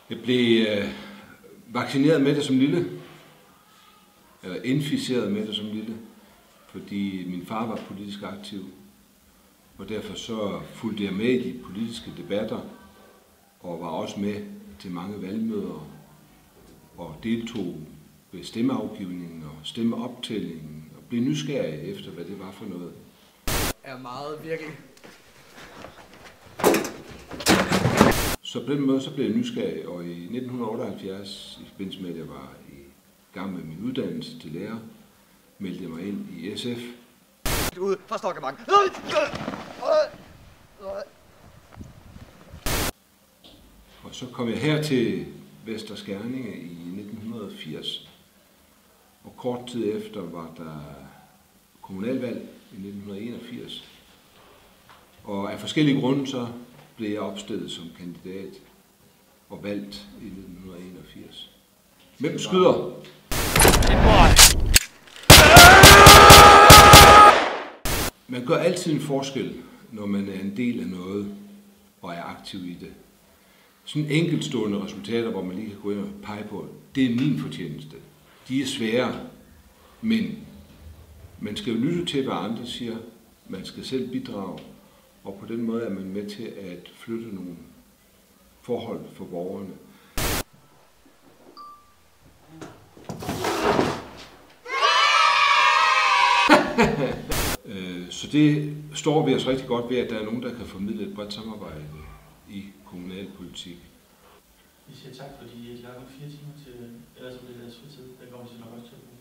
Jeg blev vaccineret med det som lille, eller inficeret med det som lille, fordi min far var politisk aktiv, og derfor så fulgte jeg med i de politiske debatter, og var også med til mange valgmøder, og deltog ved stemmeafgivningen og stemmeoptællingen, og blev nysgerrig efter, hvad det var for noget. Er meget virkelig. Så på den måde så blev jeg nysgerrig, og i 1978, i forbindelse med, at jeg var i gang med min uddannelse til lærer, meldte jeg mig ind i SF. Ude fra Stokkemarken. Og så kom jeg her til Vester Skærninge i 1980. Og kort tid efter var der kommunalvalg i 1981. Og af forskellige grunde så blev jeg opstillet som kandidat og valgt i 1981. Hvem skyder? Man gør altid en forskel, når man er en del af noget og er aktiv i det. Sådan enkeltstående resultater, hvor man lige kan gå ind og pege på, det er min fortjeneste. De er svære, men man skal jo lytte til, hvad andre siger. Man skal selv bidrage, og på den måde er man med til at flytte nogle forhold for borgerne. Så det står vi os rigtig godt ved, at der er nogen, der kan formidle et bredt samarbejde i kommunalpolitik. Vi siger tak, fordi I har 4 timer til, ellers bliver det deres fritid. Den kommer til nok også til at bruge.